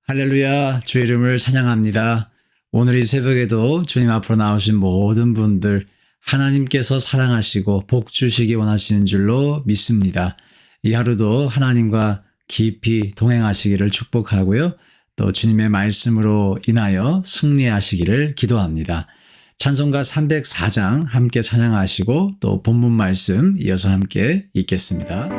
할렐루야, 주의 이름을 찬양합니다. 오늘 이 새벽에도 주님 앞으로 나오신 모든 분들 하나님께서 사랑하시고 복 주시기 원하시는 줄로 믿습니다. 이 하루도 하나님과 깊이 동행하시기를 축복하고요. 또 주님의 말씀으로 인하여 승리하시기를 기도합니다. 찬송가 304장 함께 찬양하시고 또 본문 말씀 이어서 함께 읽겠습니다.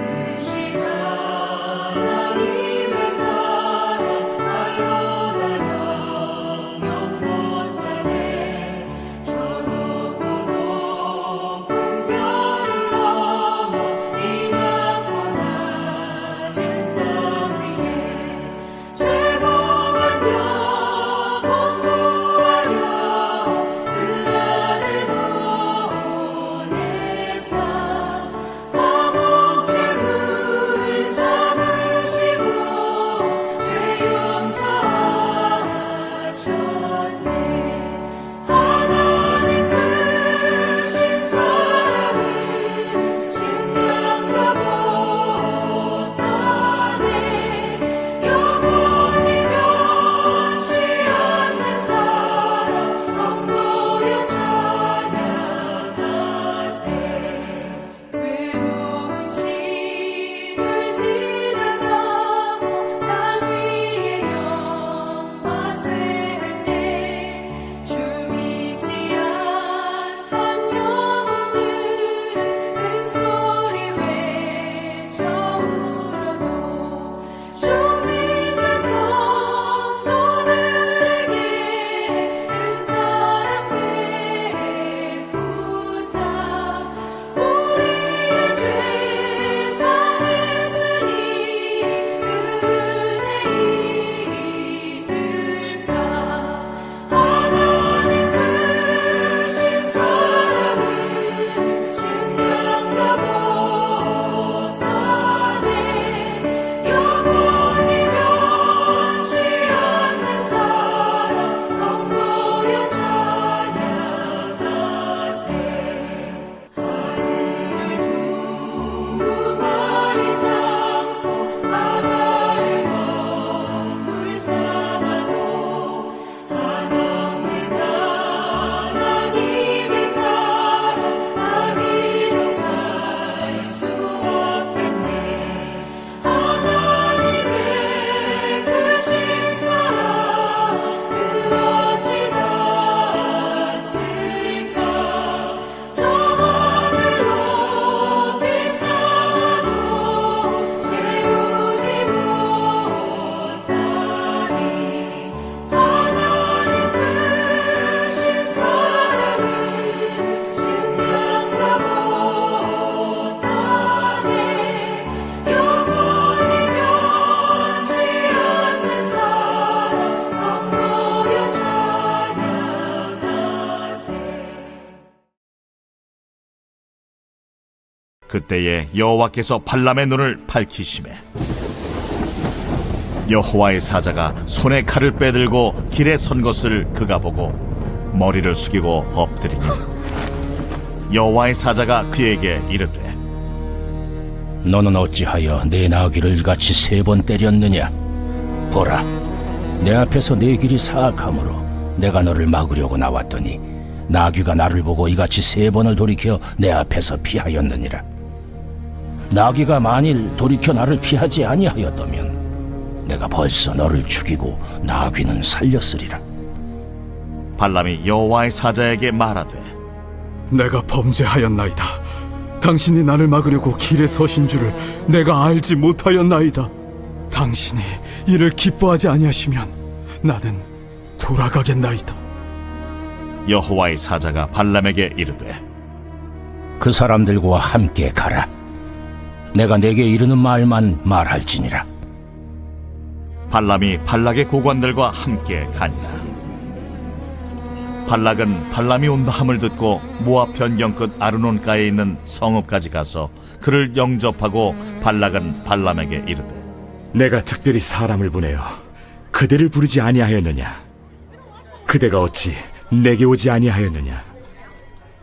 그때에 여호와께서 발람의 눈을 밝히시매 여호와의 사자가 손에 칼을 빼들고 길에 선 것을 그가 보고 머리를 숙이고 엎드리니 여호와의 사자가 그에게 이르되 너는 어찌하여 내 나귀를 이같이 3번 때렸느냐? 보라, 내 앞에서 내 길이 사악하므로 내가 너를 막으려고 나왔더니 나귀가 나를 보고 이같이 3번을 돌이켜 내 앞에서 피하였느니라. 나귀가 만일 돌이켜 나를 피하지 아니하였다면 내가 벌써 너를 죽이고 나귀는 살렸으리라. 발람이 여호와의 사자에게 말하되 내가 범죄하였나이다. 당신이 나를 막으려고 길에 서신 줄을 내가 알지 못하였나이다. 당신이 이를 기뻐하지 아니하시면 나는 돌아가겠나이다. 여호와의 사자가 발람에게 이르되 그 사람들과 함께 가라. 내가 내게 이르는 말만 말할지니라. 발람이 발락의 고관들과 함께 가니라. 발락은 발람이 온다 함을 듣고 모압 변경 끝 아르논가에 있는 성읍까지 가서 그를 영접하고 발락은 발람에게 이르되 내가 특별히 사람을 보내어 그대를 부르지 아니하였느냐? 그대가 어찌 내게 오지 아니하였느냐?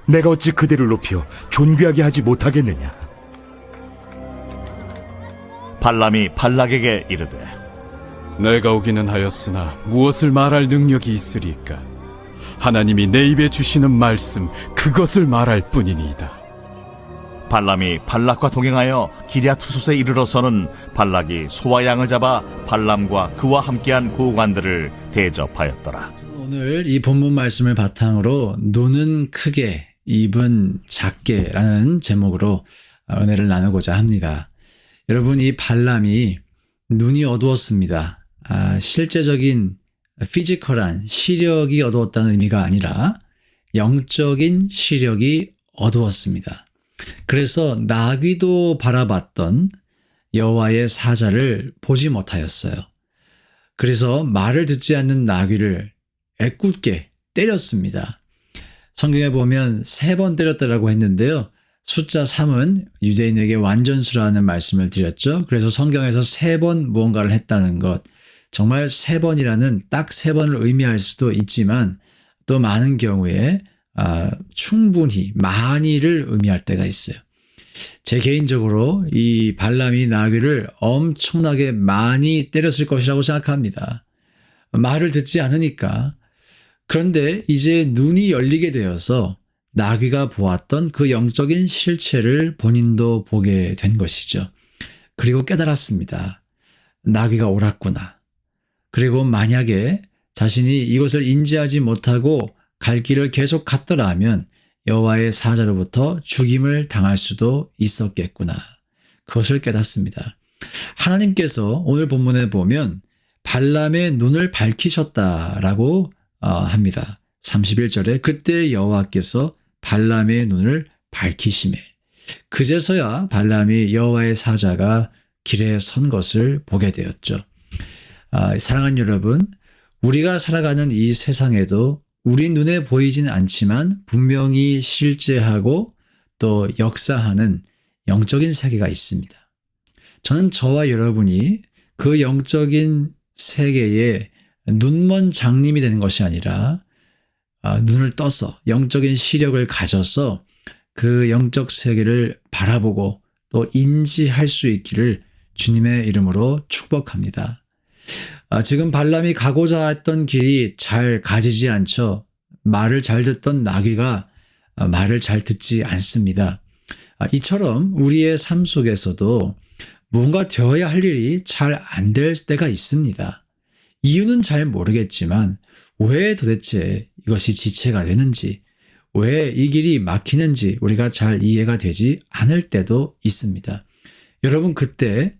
내가 어찌 그대를 높여 존귀하게 하지 못하겠느냐? 발람이 발락에게 이르되 내가 오기는 하였으나 무엇을 말할 능력이 있으리까? 하나님이 내 입에 주시는 말씀 그것을 말할 뿐이니이다. 발람이 발락과 동행하여 기랴투솥에 이르러서는 발락이 소와 양을 잡아 발람과 그와 함께한 구관들을 대접하였더라. 오늘 이 본문 말씀을 바탕으로 눈은 크게 입은 작게라는 제목으로 은혜를 나누고자 합니다. 여러분, 이 발람이 눈이 어두웠습니다. 실제적인 피지컬한 시력이 어두웠다는 의미가 아니라 영적인 시력이 어두웠습니다. 그래서 나귀도 바라봤던 여호와의 사자를 보지 못하였어요. 그래서 말을 듣지 않는 나귀를 애꿎게 때렸습니다. 성경에 보면 3번 때렸다라고 했는데요. 숫자 3은 유대인에게 완전수라는 말씀을 드렸죠. 그래서 성경에서 3번 무언가를 했다는 것, 정말 3번이라는 딱 3번을 의미할 수도 있지만 또 많은 경우에 충분히 많이를 의미할 때가 있어요. 제 개인적으로 이 발람이 나귀를 엄청나게 많이 때렸을 것이라고 생각합니다. 말을 듣지 않으니까. 그런데 이제 눈이 열리게 되어서 나귀가 보았던 그 영적인 실체를 본인도 보게 된 것이죠. 그리고 깨달았습니다. 나귀가 옳았구나. 그리고 만약에 자신이 이것을 인지하지 못하고 갈 길을 계속 갔더라면 여호와의 사자로부터 죽임을 당할 수도 있었겠구나. 그것을 깨닫습니다. 하나님께서 오늘 본문에 보면 발람의 눈을 밝히셨다라고 합니다. 31절에 그때 여호와께서 발람의 눈을 밝히시매 그제서야 발람이 여호와의 사자가 길에 선 것을 보게 되었죠. 사랑하는 여러분, 우리가 살아가는 이 세상에도 우리 눈에 보이진 않지만 분명히 실제하고 또 역사하는 영적인 세계가 있습니다. 저는 저와 여러분이 그 영적인 세계에 눈먼 장님이 되는 것이 아니라 눈을 떠서 영적인 시력을 가져서 그 영적 세계를 바라보고 또 인지할 수 있기를 주님의 이름으로 축복합니다. 지금 발람이 가고자 했던 길이 잘 가지지 않죠. 말을 잘 듣던 나귀가 말을 잘 듣지 않습니다. 이처럼 우리의 삶 속에서도 뭔가 되어야 할 일이 잘 안 될 때가 있습니다. 이유는 잘 모르겠지만 왜 도대체 이것이 지체가 되는지, 왜 이 길이 막히는지 우리가 잘 이해가 되지 않을 때도 있습니다. 여러분, 그때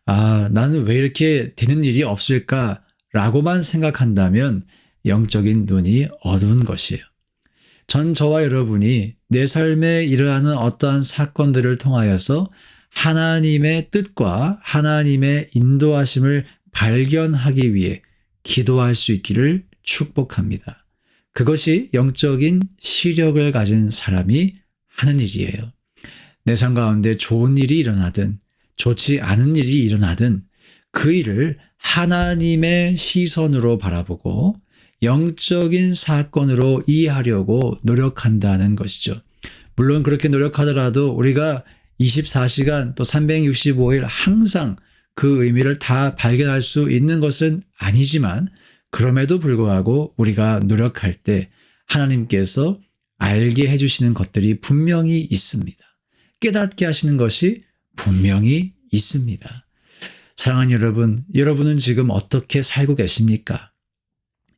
나는 왜 이렇게 되는 일이 없을까라고만 생각한다면 영적인 눈이 어두운 것이에요. 저와 여러분이 내 삶에 일어나는 어떠한 사건들을 통하여서 하나님의 뜻과 하나님의 인도하심을 발견하기 위해 기도할 수 있기를 축복합니다. 그것이 영적인 시력을 가진 사람이 하는 일이에요. 내 삶 가운데 좋은 일이 일어나든 좋지 않은 일이 일어나든 그 일을 하나님의 시선으로 바라보고 영적인 사건으로 이해하려고 노력한다는 것이죠. 물론 그렇게 노력하더라도 우리가 24시간 또 365일 항상 그 의미를 다 발견할 수 있는 것은 아니지만 그럼에도 불구하고 우리가 노력할 때 하나님께서 알게 해주시는 것들이 분명히 있습니다. 깨닫게 하시는 것이 분명히 있습니다. 사랑하는 여러분, 여러분은 지금 어떻게 살고 계십니까?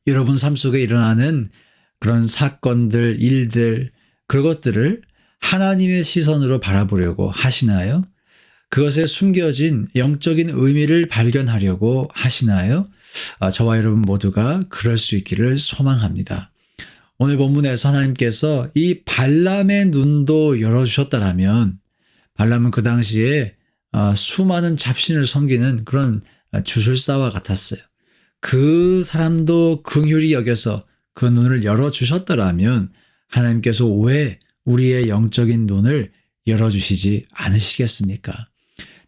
여러분 삶 속에 일어나는 그런 사건들, 일들, 그것들을 하나님의 시선으로 바라보려고 하시나요? 그것에 숨겨진 영적인 의미를 발견하려고 하시나요? 저와 여러분 모두가 그럴 수 있기를 소망합니다. 오늘 본문에서 하나님께서 이 발람의 눈도 열어주셨다라면 발람은 그 당시에 수많은 잡신을 섬기는 그런 주술사와 같았어요. 그 사람도 긍휼히 여겨서 그 눈을 열어주셨더라면 하나님께서 왜 우리의 영적인 눈을 열어주시지 않으시겠습니까?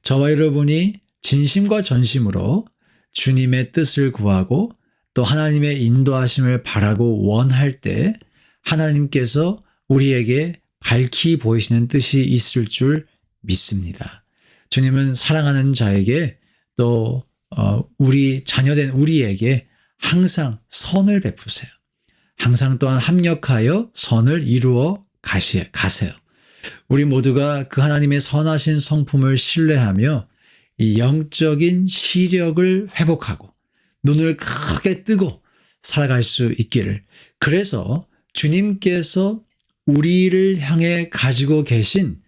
저와 여러분이 진심과 전심으로 주님의 뜻을 구하고 또 하나님의 인도하심을 바라고 원할 때 하나님께서 우리에게 밝히 보이시는 뜻이 있을 줄 믿습니다. 주님은 사랑하는 자에게 또 우리 자녀된 우리에게 항상 선을 베푸세요. 항상 또한 합력하여 선을 이루어 가세요. 우리 모두가 그 하나님의 선하신 성품을 신뢰하며 이 영적인 시력을 회복하고 눈을 크게 뜨고 살아갈 수 있기를. 그래서 주님께서 우리를 향해 가지고 계신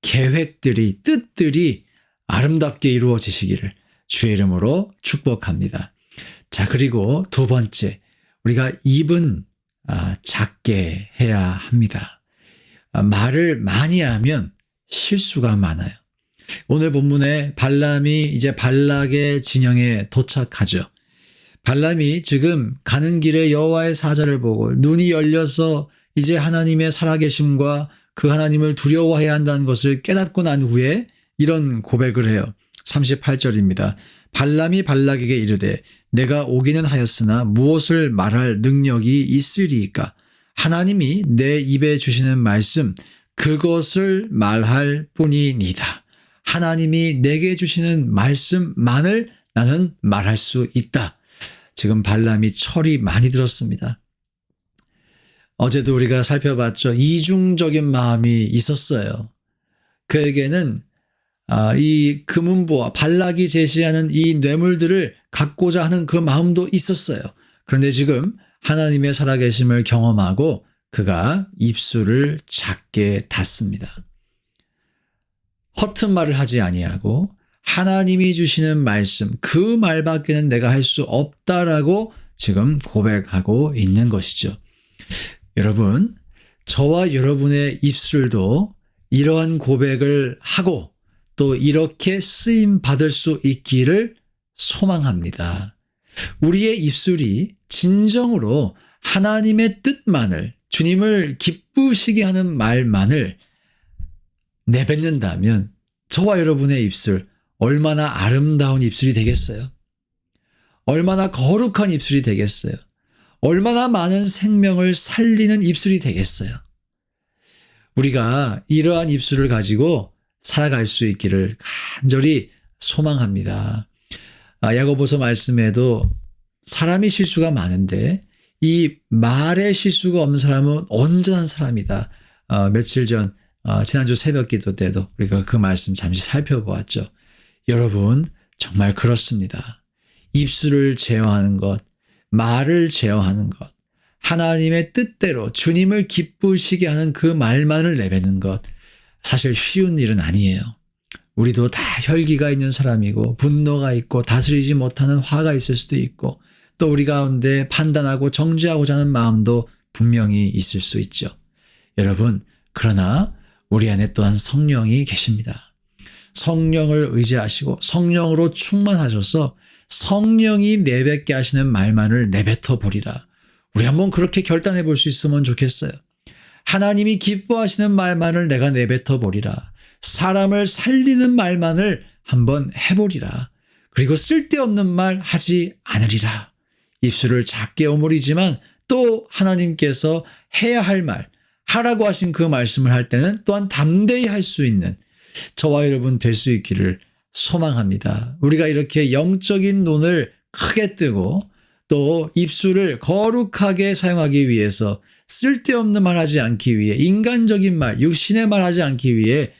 계획들이, 뜻들이 아름답게 이루어지시기를 주의 이름으로 축복합니다. 자, 그리고 두 번째, 우리가 입은 작게 해야 합니다. 말을 많이 하면 실수가 많아요. 오늘 본문에 발람이 이제 발락의 진영에 도착하죠. 발람이 지금 가는 길에 여호와의 사자를 보고 눈이 열려서 이제 하나님의 살아계심과 그 하나님을 두려워해야 한다는 것을 깨닫고 난 후에 이런 고백을 해요. 38절입니다. 발람이 발락에게 이르되 내가 오기는 하였으나 무엇을 말할 능력이 있으리이까? 하나님이 내 입에 주시는 말씀 그것을 말할 뿐이니이다. 하나님이 내게 주시는 말씀만을 나는 말할 수 있다. 지금 발람이 철이 많이 들었습니다. 어제도 우리가 살펴봤죠. 이중적인 마음이 있었어요. 그에게는 이 금은보와 발락이 제시하는 이 뇌물들을 갖고자 하는 그 마음도 있었어요. 그런데 지금 하나님의 살아계심을 경험하고 그가 입술을 작게 닫습니다. 허튼 말을 하지 아니하고 하나님이 주시는 말씀, 그 말밖에는 내가 할 수 없다라고 지금 고백하고 있는 것이죠. 여러분, 저와 여러분의 입술도 이러한 고백을 하고 또 이렇게 쓰임 받을 수 있기를 소망합니다. 우리의 입술이 진정으로 하나님의 뜻만을, 주님을 기쁘시게 하는 말만을 내뱉는다면 저와 여러분의 입술 얼마나 아름다운 입술이 되겠어요? 얼마나 거룩한 입술이 되겠어요? 얼마나 많은 생명을 살리는 입술이 되겠어요? 우리가 이러한 입술을 가지고 살아갈 수 있기를 간절히 소망합니다. 야고보서 말씀에도 사람이 실수가 많은데 이 말에 실수가 없는 사람은 온전한 사람이다. 며칠 전 지난주 새벽 기도 때도 우리가 그 말씀 잠시 살펴보았죠. 여러분 정말 그렇습니다. 입술을 제어하는 것, 말을 제어하는 것, 하나님의 뜻대로 주님을 기쁘시게 하는 그 말만을 내뱉는 것, 사실 쉬운 일은 아니에요. 우리도 다 혈기가 있는 사람이고 분노가 있고 다스리지 못하는 화가 있을 수도 있고 또 우리 가운데 판단하고 정죄하고자 하는 마음도 분명히 있을 수 있죠. 여러분, 그러나 우리 안에 또한 성령이 계십니다. 성령을 의지하시고 성령으로 충만하셔서 성령이 내뱉게 하시는 말만을 내뱉어 보리라. 우리 한번 그렇게 결단해 볼 수 있으면 좋겠어요. 하나님이 기뻐하시는 말만을 내가 내뱉어 보리라. 사람을 살리는 말만을 한번 해보리라. 그리고 쓸데없는 말 하지 않으리라. 입술을 작게 오므리지만 또 하나님께서 해야 할 말, 하라고 하신 그 말씀을 할 때는 또한 담대히 할 수 있는 저와 여러분 될 수 있기를 소망합니다. 우리가 이렇게 영적인 눈을 크게 뜨고 또 입술을 거룩하게 사용하기 위해서 쓸데없는 말 하지 않기 위해 인간적인 말, 육신의 말 하지 않기 위해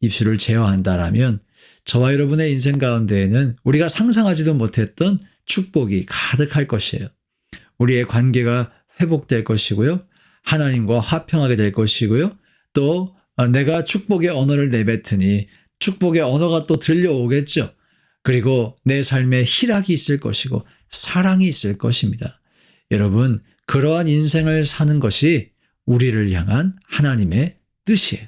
입술을 제어한다라면 저와 여러분의 인생 가운데에는 우리가 상상하지도 못했던 축복이 가득할 것이에요. 우리의 관계가 회복될 것이고요. 하나님과 화평하게 될 것이고요. 또 내가 축복의 언어를 내뱉으니 축복의 언어가 또 들려오겠죠. 그리고 내 삶에 희락이 있을 것이고 사랑이 있을 것입니다. 여러분, 그러한 인생을 사는 것이 우리를 향한 하나님의 뜻이에요.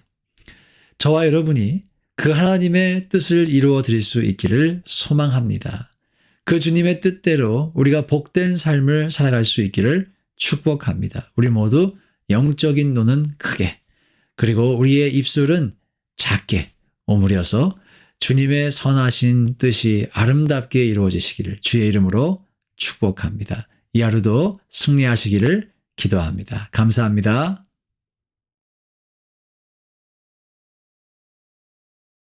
저와 여러분이 그 하나님의 뜻을 이루어 드릴 수 있기를 소망합니다. 그 주님의 뜻대로 우리가 복된 삶을 살아갈 수 있기를 축복합니다. 우리 모두 영적인 눈은 크게, 그리고 우리의 입술은 작게 오므려서 주님의 선하신 뜻이 아름답게 이루어지시기를 주의 이름으로 축복합니다. 이 하루도 승리하시기를 기도합니다. 감사합니다.